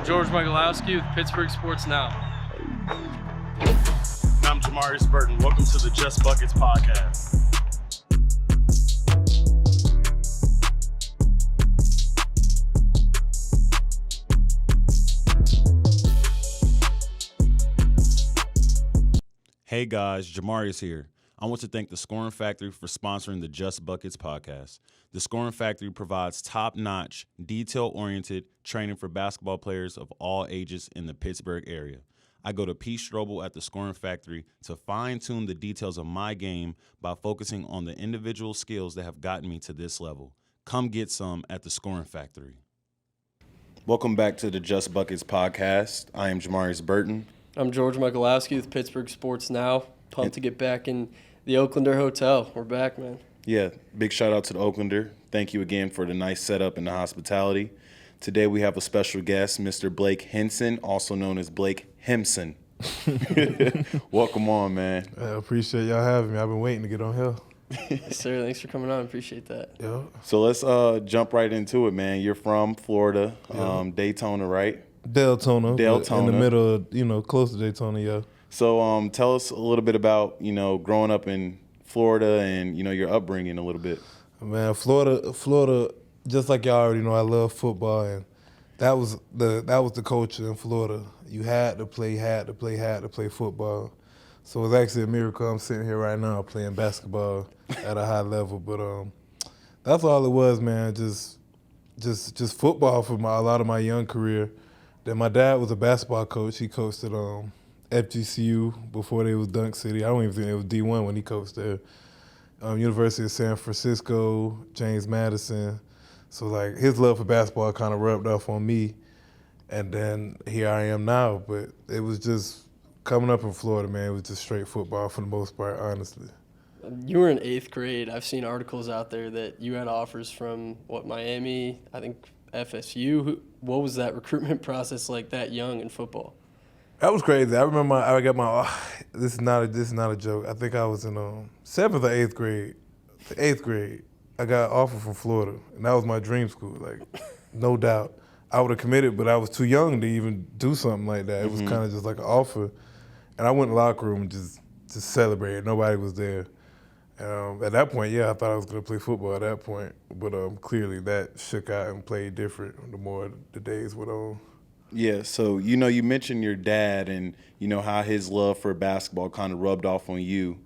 I'm George Michalowski with Pittsburgh Sports Now. And I'm Jamarius Burton. Welcome to the Just Buckets podcast. Hey guys, Jamarius here. I want to thank the Scoring Factory for sponsoring the Just Buckets podcast. The Scoring Factory provides top-notch, detail-oriented training for basketball players of all ages in the Pittsburgh area. I go to Pete Strobel at the Scoring Factory to fine-tune the details of my game by focusing on the individual skills that have gotten me to this level. Come get some at the Scoring Factory. Welcome back to the Just Buckets podcast. I am Jamarius Burton. I'm George Michalowski with Pittsburgh Sports Now. Pumped to get back in the Oaklander Hotel. We're back, man. Yeah, big shout out to the Oaklander. Thank you again for the nice setup and the hospitality. Today we have a special guest, Mr. Blake Hinson, also known as Blake Hinson. Welcome on, man. I appreciate y'all having me. I've been waiting to get on here. Yes, sir. Thanks for coming on. Appreciate that. Yeah. So let's jump right into it, man. You're from Florida, Daytona, right? Deltona. In the middle of, close to Daytona, yeah. So tell us a little bit about, growing up in Florida and, your upbringing a little bit. Man, Florida, just like y'all already know, I love football, and that was the culture in Florida. You had to play football. So it's actually a miracle I'm sitting here right now playing basketball at a high level. But that's all it was, man. Just football for a lot of my young career. Then my dad was a basketball coach. He coached at FGCU before they was Dunk City. I don't even think it was D1 when he coached there. University of San Francisco, James Madison. So like his love for basketball kind of rubbed off on me, and then here I am now. But it was just coming up in Florida, man. It was just straight football for the most part, honestly. You were in 8th grade. I've seen articles out there that you had offers from Miami, I think FSU. What was that recruitment process like that young in football? That was crazy. I remember I got my. This is not a joke. I think I was in 7th or 8th grade. 8th grade, I got an offer from Florida, and that was my dream school. Like, no doubt, I would have committed, but I was too young to even do something like that. It was kind of just like an offer, and I went in the locker room and just celebrated. Nobody was there. At that point, I thought I was going to play football at that point, but clearly that shook out and played different the more the days went on. Yeah, so, you mentioned your dad and, how his love for basketball kind of rubbed off on you.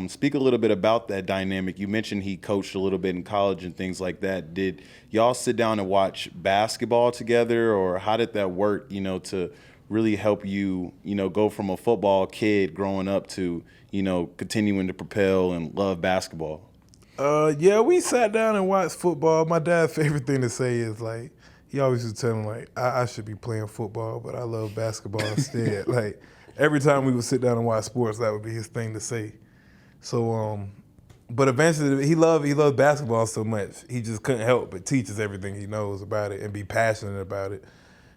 Speak a little bit about that dynamic. You mentioned he coached a little bit in college and things like that. Did y'all sit down and watch basketball together, or how did that work, to really help you, go from a football kid growing up to, continuing to propel and love basketball? We sat down and watched football. My dad's favorite thing to say is, like, he always used to tell me, like, I should be playing football, but I love basketball instead. Like, every time we would sit down and watch sports, that would be his thing to say. So, but eventually, he loved basketball so much, he just couldn't help but teach us everything he knows about it and be passionate about it.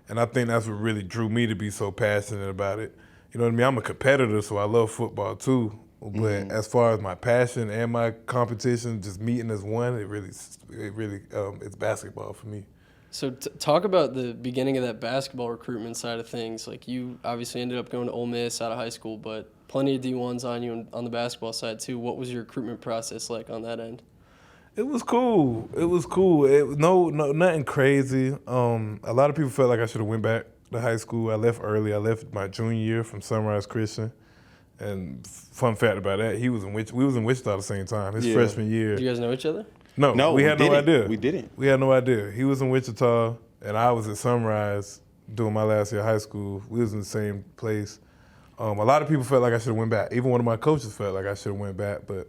And I think that's what really drew me to be so passionate about it. You know what I mean? I'm a competitor, so I love football too. But as far as my passion and my competition, just meeting as one, it really, it's basketball for me. So talk about the beginning of that basketball recruitment side of things. Like, you obviously ended up going to Ole Miss out of high school, but plenty of D1s on you on the basketball side too. What was your recruitment process like on that end? It was cool. It was nothing crazy. A lot of people felt like I should have went back to high school. I left early. I left my junior year from Sunrise Christian. And fun fact about that, we was in Wichita at the same time. His freshman year. Did you guys know each other? No, we had no idea. We didn't. We had no idea. He was in Wichita, and I was at Sunrise doing my last year of high school. We was in the same place. A lot of people felt like I should have went back. Even one of my coaches felt like I should have went back. But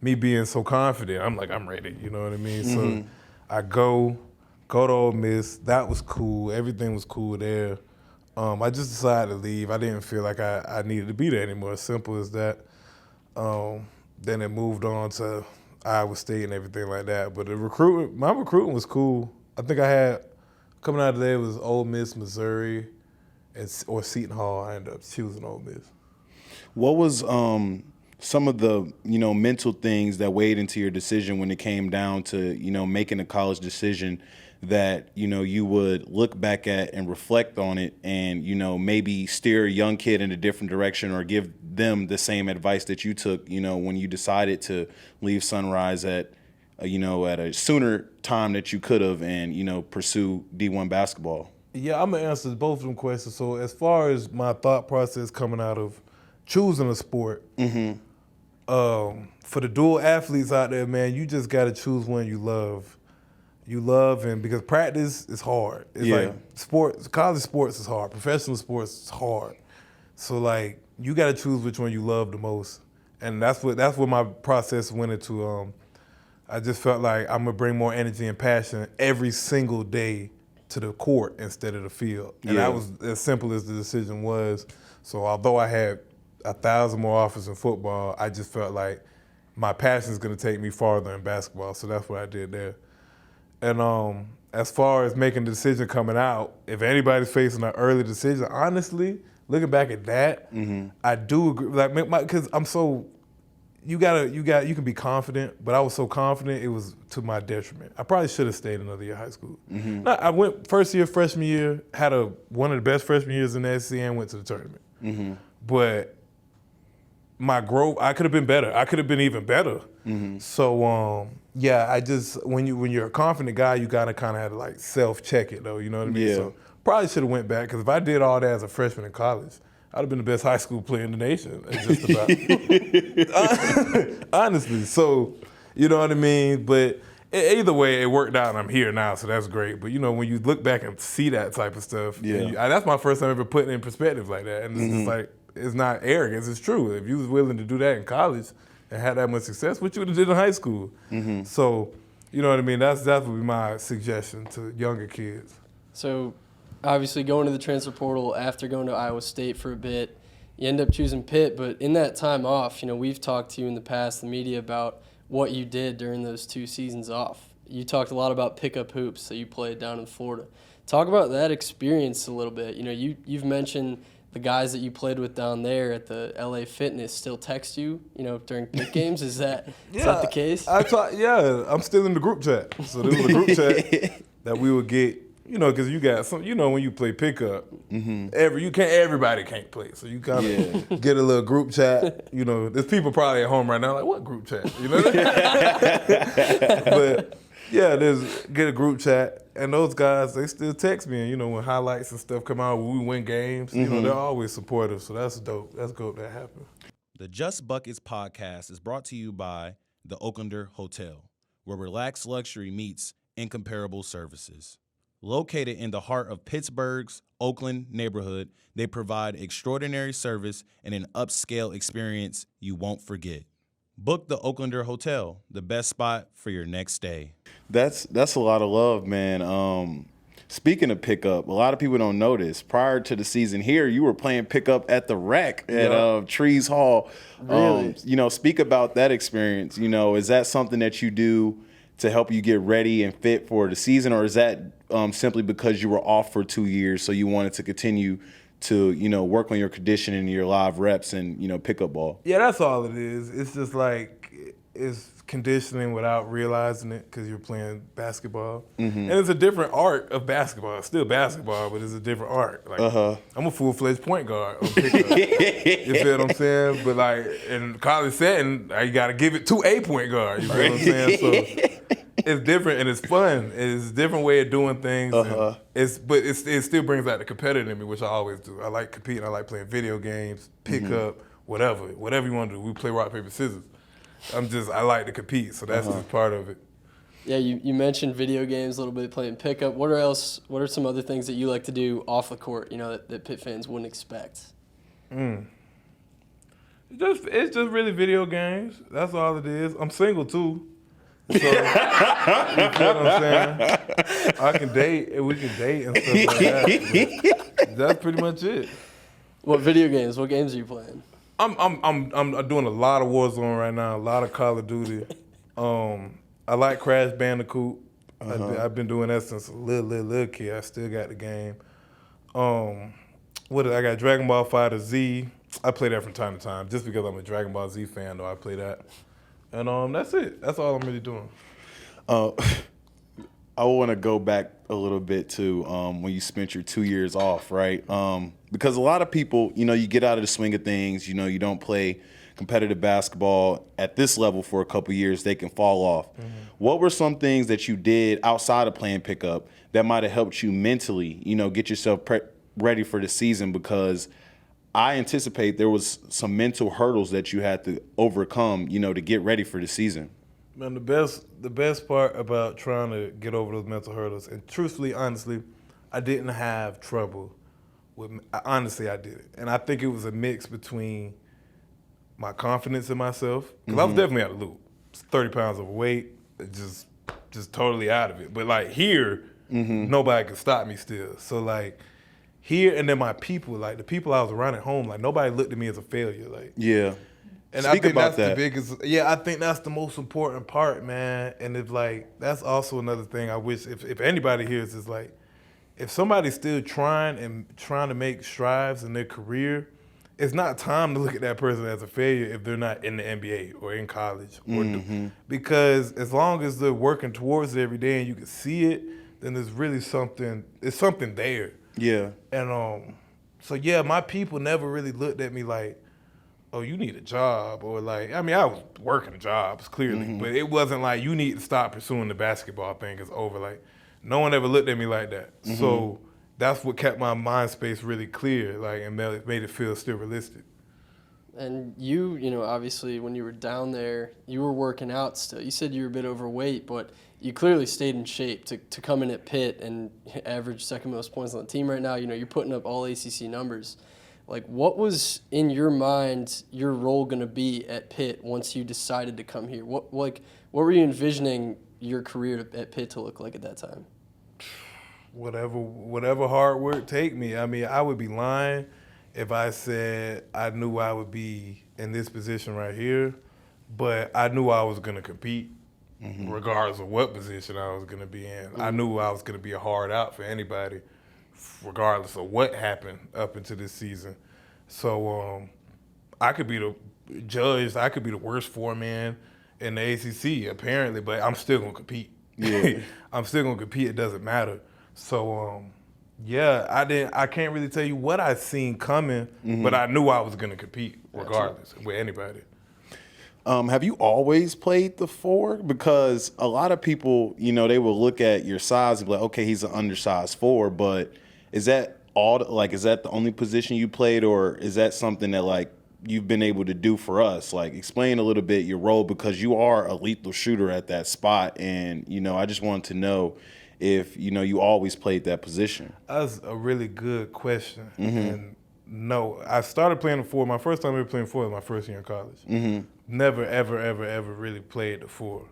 me being so confident, I'm like, I'm ready. You know what I mean? So I go to Ole Miss. That was cool. Everything was cool there. I just decided to leave. I didn't feel like I needed to be there anymore. As simple as that. Then it moved on to Iowa State and everything like that. But my recruitment was cool. I think I had, coming out of there, it was Ole Miss, Missouri, or Seton Hall. I ended up choosing Ole Miss. What was some of the, mental things that weighed into your decision when it came down to, making a college decision that, you would look back at and reflect on it and, maybe steer a young kid in a different direction or give them the same advice that you took, when you decided to leave Sunrise at a sooner time that you could have and, pursue D1 basketball? Yeah, I'm going to answer both of them questions. So as far as my thought process coming out of choosing a sport, for the dual athletes out there, man, you just got to choose one you love. And because practice is hard. It's like sports, college sports is hard. Professional sports is hard. So like you got to choose which one you love the most. And that's what my process went into. I just felt like I'm gonna bring more energy and passion every single day to the court instead of the field. And that was as simple as the decision was. So although I had 1,000 more offers in football, I just felt like my passion is gonna take me farther in basketball. So that's what I did there. And as far as making the decision coming out, if anybody's facing an early decision, honestly, looking back at that, I do agree. Like, because I'm so, you can be confident, but I was so confident it was to my detriment. I probably should have stayed another year of high school. No, I went freshman year, had one of the best freshman years in the SEC and went to the tournament. But my growth, I could have been better. I could have been even better. So I just when you're a confident guy, you gotta kind of have to like self-check it though. You know what I mean? Yeah. So probably should have went back because if I did all that as a freshman in college, I'd have been the best high school player in the nation. Just about. Honestly. So you know what I mean? But either way, it worked out and I'm here now, so that's great. But when you look back and see that type of stuff, that's my first time ever putting it in perspective like that. And it's just like, it's not arrogance, it's true. If you was willing to do that in college and had that much success, what you would have did in high school. So, you know what I mean? That would be my suggestion to younger kids. So, obviously going to the transfer portal after going to Iowa State for a bit, you end up choosing Pitt, but in that time off, we've talked to you in the past, the media, about what you did during those 2 seasons off. You talked a lot about pickup hoops that you played down in Florida. Talk about that experience a little bit. You've mentioned the guys that you played with down there at the LA Fitness still text you, during Pitt games. Is that the case? I'm still in the group chat. So there was a group chat that we would get, because you got some, when you play pickup, everybody can't play. So you kind of get a little group chat. There's people probably at home right now like, what group chat? But get a group chat. And those guys, they still text me. And, when highlights and stuff come out, when we win games, they're always supportive. So that's dope. That's dope that happened. The Just Buckets podcast is brought to you by the Oaklander Hotel, where relaxed luxury meets incomparable services. Located in the heart of Pittsburgh's Oakland neighborhood, they provide extraordinary service and an upscale experience you won't forget. Book the Oaklander Hotel, the best spot for your next stay. That's a lot of love, man. Speaking of pickup, a lot of people don't know this. Prior to the season here, you were playing pickup at the Rec at Trees Hall. Really? Speak about that experience. Is that something that you do to help you get ready and fit for the season, or is that simply because you were off for 2 years, so you wanted to continue to, work on your conditioning and your live reps and, pickup ball? Yeah, that's all it is. It's just like, it's conditioning without realizing it because you're playing basketball. And it's a different art of basketball. It's still basketball, but it's a different art. Like, I'm a full-fledged point guard on pickup. You feel what I'm saying? But like in college setting, you got to give it to a point guard. You feel what I'm saying? So it's different and it's fun. It's a different way of doing things. But it still brings out the competitive in me, which I always do. I like competing. I like playing video games, pickup, whatever you want to do. We play rock, paper, scissors. I like to compete, so that's just part of it. Yeah, you mentioned video games a little bit, playing pickup. What are some other things that you like to do off the court, that Pitt fans wouldn't expect? It's just really video games. That's all it is. I'm single too. So, you feel what I'm saying? I can date, and we can date and stuff like that. That's pretty much it. What video games? What games are you playing? I'm doing a lot of Warzone right now, a lot of Call of Duty. I like Crash Bandicoot. I've been doing that since a little kid. I still got the game. I got Dragon Ball Fighter Z. I play that from time to time, just because I'm a Dragon Ball Z fan, though I play that. And that's it. That's all I'm really doing. I want to go back a little bit to when you spent your 2 years off, right? Because a lot of people, you get out of the swing of things, you don't play competitive basketball at this level for a couple years, they can fall off. Mm-hmm. What were some things that you did outside of playing pickup that might have helped you mentally, get yourself ready for the season? Because I anticipate there was some mental hurdles that you had to overcome, to get ready for the season. Man, the best part about trying to get over those mental hurdles, and truthfully, honestly, I didn't have trouble with. Honestly, I didn't, and I think it was a mix between my confidence in myself, because I was definitely out of the loop. 30 pounds overweight, just totally out of it. But like here, nobody could stop me still. So like here, and then my people, like the people I was around at home, like nobody looked at me as a failure. Like yeah. And Speak I think about that's that. the biggest. Yeah, I think that's the most important part, man. And if like that's also another thing I wish if anybody hears is like, if somebody's still trying to make strides in their career, it's not time to look at that person as a failure if they're not in the NBA or in college, because as long as they're working towards it every day and you can see it, then there's really something. It's something there. Yeah. And so yeah, my people never really looked at me like, oh, you need a job, or like, I mean, I was working jobs, clearly, but it wasn't like, you need to stop pursuing the basketball thing, it's over. Like, no one ever looked at me like that. So that's what kept my mind space really clear, like, and made it feel still realistic. And you obviously when you were down there, you were working out still. You said you were a bit overweight, but you clearly stayed in shape to come in at Pitt and average second most points on the team right now. You're putting up all ACC numbers. Like, what was, in your mind, your role going to be at Pitt once you decided to come here? What were you envisioning your career at Pitt to look like at that time? Whatever hard work take me. I mean, I would be lying if I said I knew I would be in this position right here, but I knew I was going to compete regardless of what position I was going to be in. I knew I was going to be a hard out for anybody, regardless of what happened up into this season. So I could be the judge, I could be the worst four-man in the ACC, apparently, but I'm still going to compete. Yeah. I'm still going to compete, it doesn't matter. So, yeah, I can't really tell you what I seen coming, but I knew I was going to compete regardless with anybody. Have you always played the four? Because a lot of people, they will look at your size and be like, okay, he's an undersized four, but is that is that the only position you played, or is that something that like you've been able to do for us? Like, explain a little bit your role, because you are a lethal shooter at that spot, and I just wanted to know if you always played that position. That's a really good question. And no, I started playing the four. My first time ever playing four was my first year in college. Never, ever, ever, ever really played the four.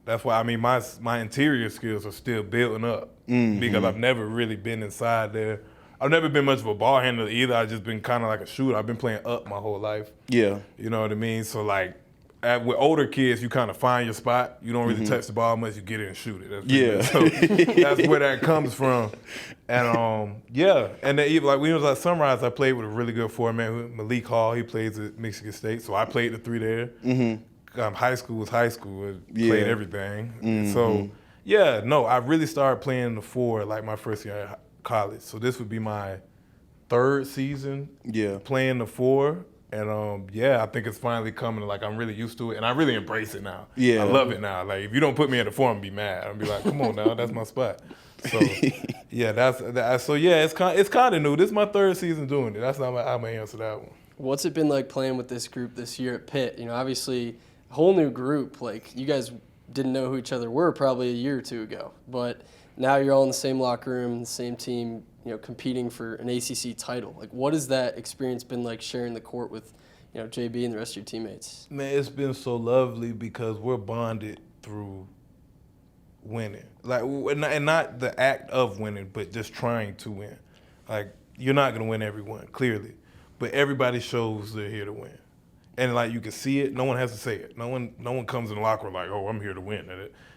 That's why, I mean, my interior skills are still building up because I've never really been inside there. I've never been much of a ball handler either. I've just been kind of like a shooter. I've been playing up my whole life. Yeah. You know what I mean? So, like, with older kids, you kind of find your spot. You don't really touch the ball much. You get in and shoot it. So that's where that comes from. And, yeah. And then, even like, when it was at Sunrise, I played with a really good four-man, Malik Hall. He plays at Michigan State. So I played the three there. High school was high school. I played everything. So, yeah, no, I really started playing the four like my first year in college. So this would be my third season playing the four. And, I think it's finally coming. Like, I'm really used to it. And I really embrace it now. Yeah. I love it now. Like, if you don't put me at the four, I'm going to be mad. I'm going to be like, come on now, that's my spot. So, yeah, it's kind of new. This is my third season doing it. That's how I'm going to answer that one. What's it been like playing with this group this year at Pitt? Obviously, a whole new group. Like, you guys didn't know who each other were probably a year or two ago. But now you're all in the same locker room, the same team, competing for an ACC title. Like, what has that experience been like sharing the court with, JB and the rest of your teammates? Man, it's been so lovely because we're bonded through winning. Like, and not the act of winning, but just trying to win. Like, you're not going to win every one, clearly. But everybody shows they're here to win. And, like, you can see it. No one has to say it. No one comes in the locker room like, oh, I'm here to win.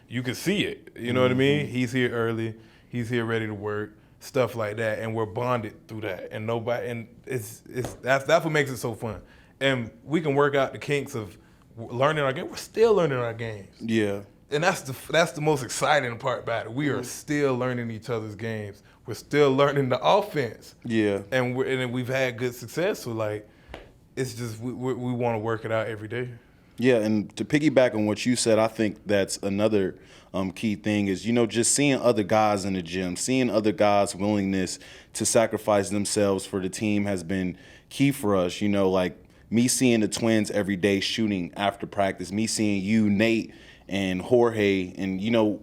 You can see it. You know what I mean? He's here early. He's here ready to work. Stuff like that, and we're bonded through that, and that's what makes it so fun. And we can work out the kinks of learning our game. We're still learning our games. Yeah. And that's the most exciting part about it. We are still learning each other's games. We're still learning the offense. Yeah. And we've had good success. So, like, it's just we want to work it out every day. Yeah, and to piggyback on what you said, I think that's another key thing is, just seeing other guys in the gym, seeing other guys' willingness to sacrifice themselves for the team has been key for us. Like me seeing the twins every day shooting after practice, me seeing you, Nate, and Jorge, and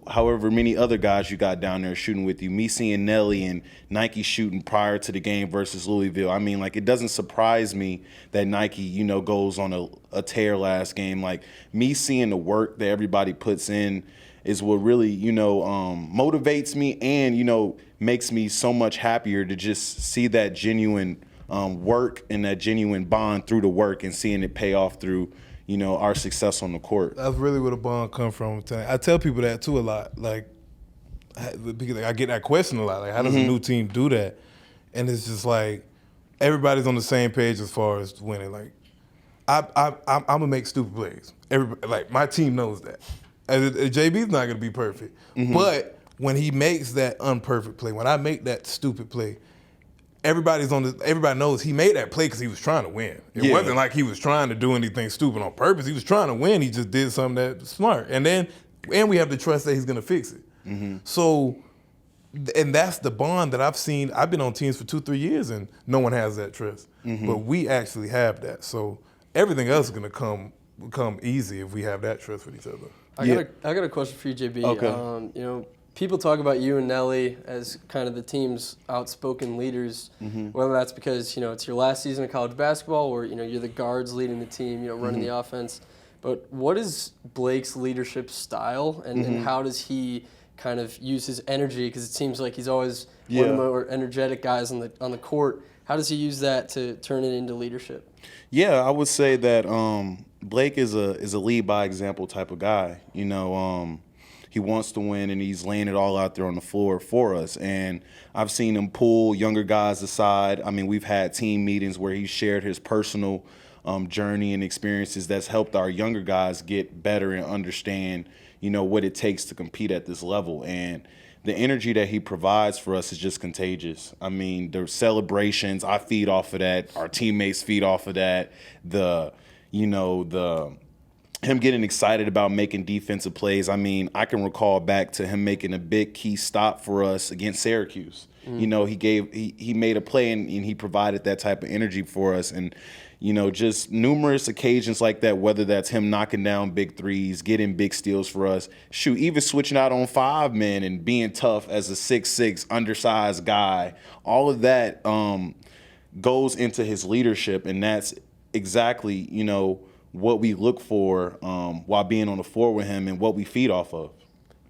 however many other guys you got down there shooting with you, me seeing Nelly and Nike shooting prior to the game versus Louisville. I mean, like, it doesn't surprise me that Nike, goes on a tear last game. Like, me seeing the work that everybody puts in is what really, motivates me and, makes me so much happier to just see that genuine work and that genuine bond through the work and seeing it pay off through our success on the court. That's really where the bond come from. I tell people that too a lot. Like, because I get that question a lot. Like, how does a new team do that? And it's just like everybody's on the same page as far as winning. Like, I'm gonna make stupid plays. Like, my team knows that. JB's not gonna be perfect, but when he makes that unperfect play, when I make that stupid play, everybody knows he made that play because he was trying to win. It wasn't like he was trying to do anything stupid on purpose. He was trying to win. He just did something that's smart. And we have the trust that he's going to fix it. So, and that's the bond that I've seen. I've been on teams for 2-3 years and no one has that trust. But we actually have that. So everything else is going to come easy if we have that trust with each other. I got a question for you, JB. Okay. People talk about you and Nelly as kind of the team's outspoken leaders, whether that's because, it's your last season of college basketball or, you're the guards leading the team, running the offense. But what is Blake's leadership style and how does he kind of use his energy? Because it seems like he's always one of the more energetic guys on the court. How does he use that to turn it into leadership? Yeah, I would say that Blake is a lead by example type of guy. He wants to win, and he's laying it all out there on the floor for us. And I've seen him pull younger guys aside. I mean, we've had team meetings where he shared his personal journey and experiences that's helped our younger guys get better and understand, what it takes to compete at this level. And the energy that he provides for us is just contagious. I mean, the celebrations, I feed off of that. Our teammates feed off of that. Him getting excited about making defensive plays. I mean, I can recall back to him making a big key stop for us against Syracuse. He made a play and he provided that type of energy for us. And, just numerous occasions like that, whether that's him knocking down big threes, getting big steals for us, even switching out on 5 men and being tough as a 6'6", undersized guy. All of that goes into his leadership, and that's exactly, what we look for while being on the floor with him and what we feed off of.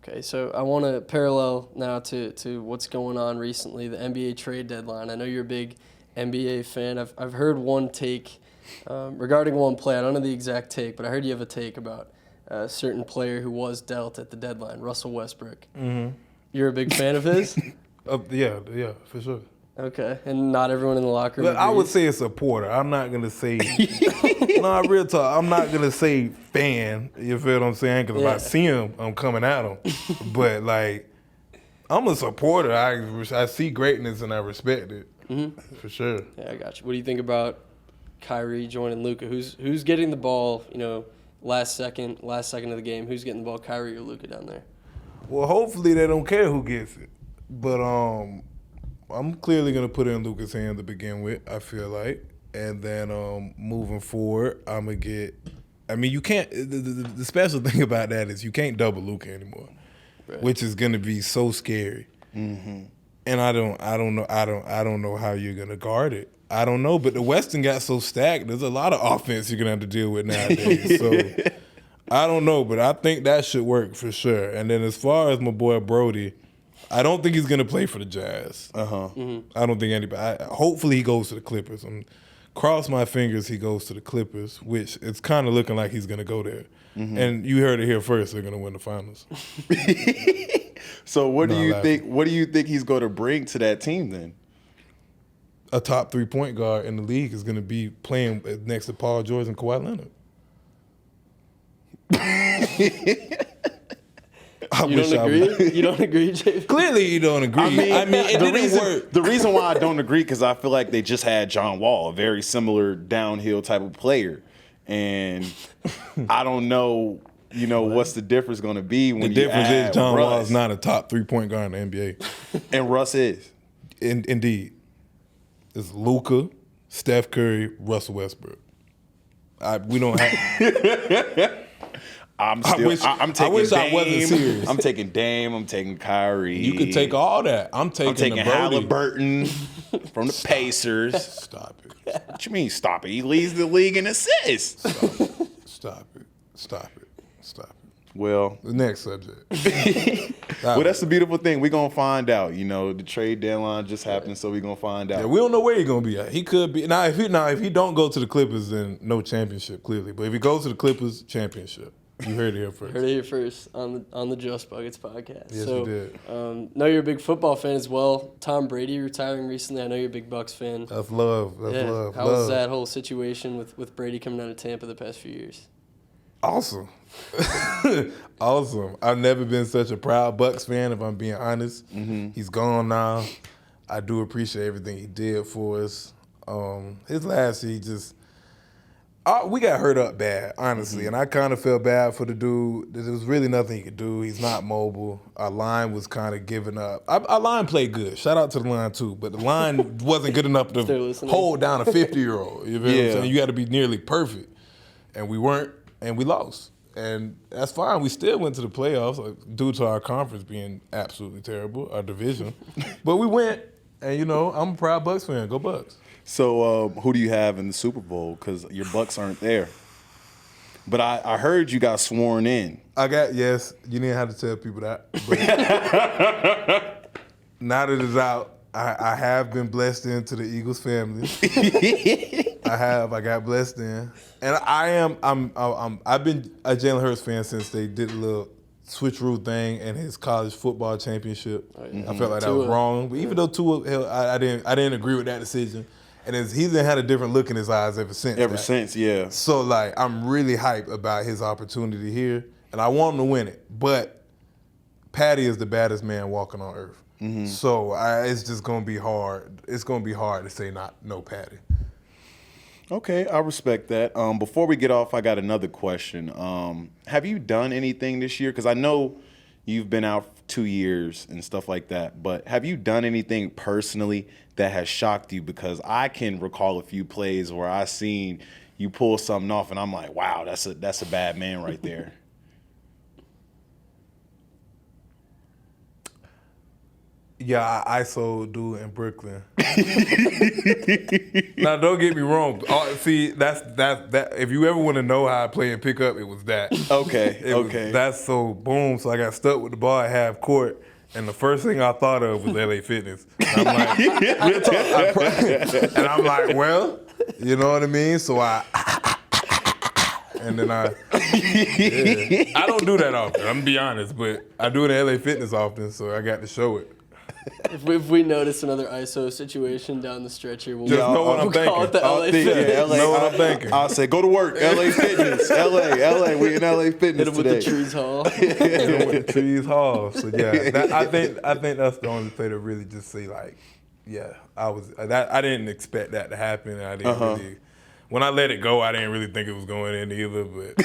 Okay, so I want to parallel now to what's going on recently, the NBA trade deadline. I know you're a big NBA fan. I've heard one take regarding one play. I don't know the exact take, but I heard you have a take about a certain player who was dealt at the deadline, Russell Westbrook. You're a big fan of his? Yeah, for sure. Okay, and not everyone in the locker room I would say a supporter. I'm not going to say – no, real talk. I'm not going to say fan, you feel what I'm saying? Because if I see him, I'm coming at him. But, like, I'm a supporter. I see greatness and I respect it, for sure. Yeah, I got you. What do you think about Kyrie joining Luka? Who's getting the ball, last second of the game? Who's getting the ball, Kyrie or Luka down there? Well, hopefully they don't care who gets it. But I'm clearly going to put it in Luka's hand to begin with, I feel like. And then moving forward, I'm going to get – I mean, you can't – the special thing about that is you can't double Luka anymore, which is going to be so scary. And I don't know how you're going to guard it. I don't know, but the Western got so stacked. There's a lot of offense you're going to have to deal with nowadays. So I don't know, but I think that should work for sure. And then as far as my boy Brody – I don't think he's going to play for the Jazz. I don't think anybody. Hopefully he goes to the Clippers. Cross my fingers he goes to the Clippers, which it's kind of looking like he's going to go there. And you heard it here first. They're going to win the finals. So what do you think? What do you think he's going to bring to that team then? A top 3-point guard in the league is going to be playing next to Paul George and Kawhi Leonard. You don't agree? You don't agree, JP? Clearly, you don't agree. I mean, it didn't work. The reason why I don't agree because I feel like they just had John Wall, a very similar downhill type of player, and I don't know. What's the difference going to be when The you difference add is John Russ. Wall is not a top 3-point guard in the NBA. And Russ is. Indeed. It's Luka, Steph Curry, Russell Westbrook. We don't have. I'm I wish taking I Dame. wasn't serious. I'm taking Dame. I'm taking Kyrie. You could take all that. I'm taking the Brody. Halliburton from the Pacers. Stop it. What you mean stop it? He leads the league in assists. Stop it. Well, The next subject. that's the beautiful thing. We're going to find out. The trade deadline just happened, so we're going to find out. Yeah, we don't know where he's gonna be at. He could be if he don't go to the Clippers, then no championship clearly. But if he goes to the Clippers, championship. You heard it here first. Heard it here first on the Just Buckets podcast. Yes, so, we did. Know you're a big football fan as well. Tom Brady retiring recently. I know you're a big Bucks fan. That's love. That's love. How was that whole situation with Brady coming out of Tampa the past few years? Awesome. Awesome. I've never been such a proud Bucks fan, if I'm being honest. Mm-hmm. He's gone now. I do appreciate everything he did for us. His last season we got hurt up bad, honestly, and I kind of felt bad for the dude. There was really nothing he could do. He's not mobile. Our line was kind of giving up. Our line played good. Shout out to the line, too, but the line wasn't good enough to hold down a 50-year-old. You know what I'm saying? You got to be nearly perfect, and we weren't, and we lost. And that's fine. We still went to the playoffs due to our conference being absolutely terrible, our division. But we went, and, I'm a proud Bucks fan. Go Bucks. So who do you have in the Super Bowl? Because your Bucks aren't there. But I heard you got sworn in. Yes, you didn't have to tell people that. But now that it's out, I have been blessed into the Eagles family. I got blessed in. And I've been a Jalen Hurts fan since they did a little switcheroo thing in his college football championship. Oh, yeah. I felt like that was wrong. But even though Tua, I didn't agree with that decision. And he's had a different look in his eyes ever since. Yeah. So, I'm really hyped about his opportunity here, and I want him to win it. But Patty is the baddest man walking on earth. Mm-hmm. So, it's just going to be hard. It's going to be hard to say no Patty. Okay, I respect that. Before we get off, I got another question. Have you done anything this year? Because I know you've been out 2 years and stuff like that, but have you done anything personally that has shocked you? Because I can recall a few plays where I seen you pull something off, and I'm like, wow, that's a bad man right there. Yeah, I ISO dude in Brooklyn. Now, don't get me wrong. See, that. If you ever want to know how I play and pick up, it was that. Okay. That's so boom. So I got stuck with the ball at half court, and the first thing I thought of was LA Fitness. And I'm like, real talk. And I'm like, well, you know what I mean. So and then I don't do that often. I'm gonna be honest, but I do it at LA Fitness often, so I got to show it. If we notice another ISO situation down the stretch here, we'll know what I'm thinking. Call it the LA Fitness. LA, know what I'm thinking. I'll say, go to work, LA Fitness, LA, we in LA Fitness Hit him with today. the Trees Hall. Hit him with the Trees Hall. So yeah, I think that's the only play to really just say I didn't expect that to happen. And I didn't really. When I let it go, I didn't really think it was going in either. But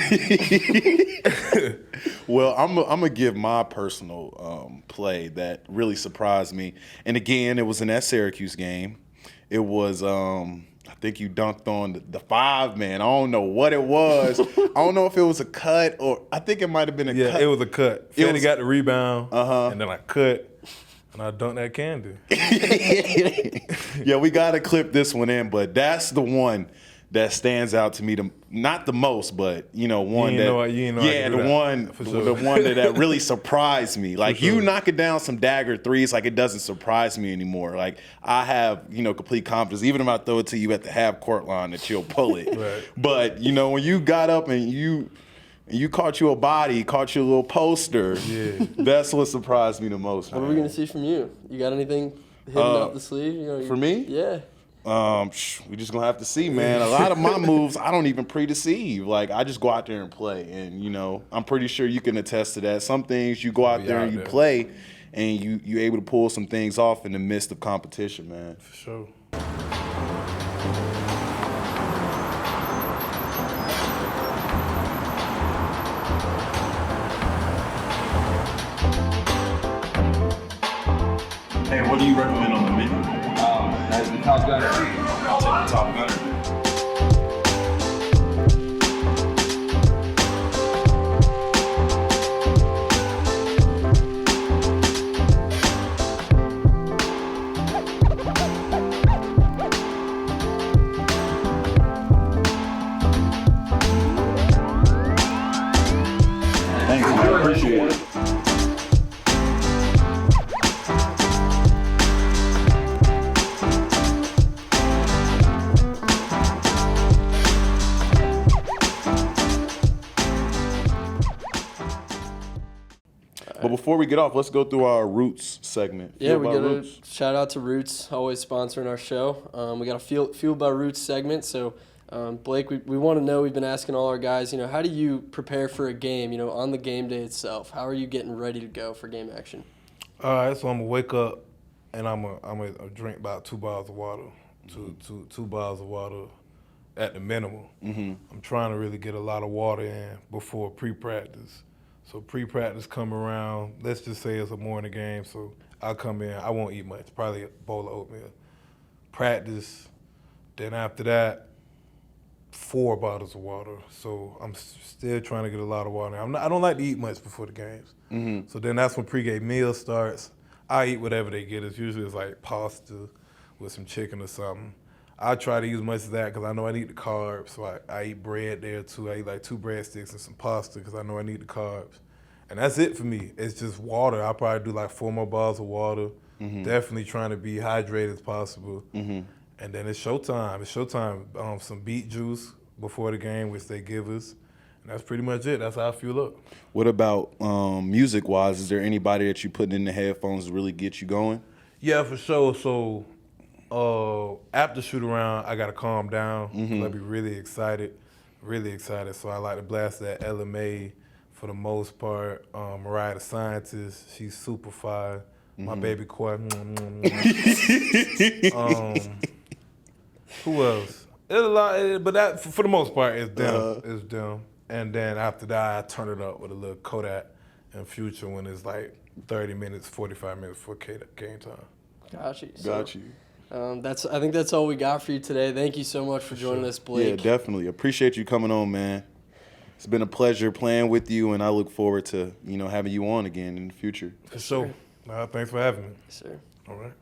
well, I'm gonna give my personal play that really surprised me. And again, it was in that Syracuse game. It was I think you dunked on the 5-man. I don't know what it was. I don't know if it was a cut or I think it might have been a cut. Yeah, it was a cut. Fanny got the rebound, and then I cut. And I dunked that candy. Yeah, we gotta clip this one in, but that's the one that stands out to me, not the most, but one that really surprised me. Like you knocking down some dagger threes, like it doesn't surprise me anymore. Like I have complete confidence, even if I throw it to you at the half court line, that you'll pull it. Right. But when you got up and you caught you a body, caught you a little poster. Yeah, that's what surprised me the most. What are we gonna see from you? You got anything hidden up the sleeve? For me? Yeah. We just gonna have to see, man. A lot of my moves I don't even pre-deceive. Like I just go out there and play, and I'm pretty sure you can attest to that. Some things you go out there and you play, and you able to pull some things off in the midst of competition, man. For sure. Hey, what do you recommend on the menu? As the top gunner. I'll take the top gunner. Thanks, man. Appreciate it. But before we get off, let's go through our Roots segment. Yeah, Fueled we by got Roots. a shout out to Roots, always sponsoring our show. We got a Fueled by Roots segment. So, Blake, we want to know, we've been asking all our guys, how do you prepare for a game, on the game day itself? How are you getting ready to go for game action? All right, so I'm gonna wake up and I'm gonna drink about 2 bottles of water, two bottles of water at the minimum. Mm-hmm. I'm trying to really get a lot of water in before pre-practice. So pre-practice come around, let's just say it's a morning game, so I'll come in, I won't eat much, probably a bowl of oatmeal. Practice, then after that, 4 bottles of water. So I'm still trying to get a lot of water. I don't like to eat much before the games. Mm-hmm. So then that's when pregame meal starts. I eat whatever they get. It's usually like pasta with some chicken or something. I try to use much of that because I know I need the carbs. So I eat bread there too. I eat like 2 breadsticks and some pasta because I know I need the carbs. And that's it for me. It's just water. I'll probably do like 4 more bottles of water. Mm-hmm. Definitely trying to be hydrated as possible. Mm-hmm. And then it's showtime. It's showtime. Some beet juice before the game, which they give us. And that's pretty much it. That's how I fuel up. What about music-wise? Is there anybody that you putting in the headphones to really get you going? Yeah, for sure. So after shoot around, I gotta calm down. Mm-hmm. I'll be really excited. So I like to blast that LMA for the most part. Mariah the Scientist, she's super fire. My baby Koi. Who else? It's a lot, but that for the most part is them. It's them. And then after that, I turn it up with a little Kodak and Future when it's like 30 minutes, 45 minutes for game time. Got you. Got you. I think that's all we got for you today. Thank you so much for joining us, Blake. Yeah, definitely. Appreciate you coming on, man. It's been a pleasure playing with you, and I look forward to having you on again in the future. For sure. Thanks for having me. Yes, sir. All right.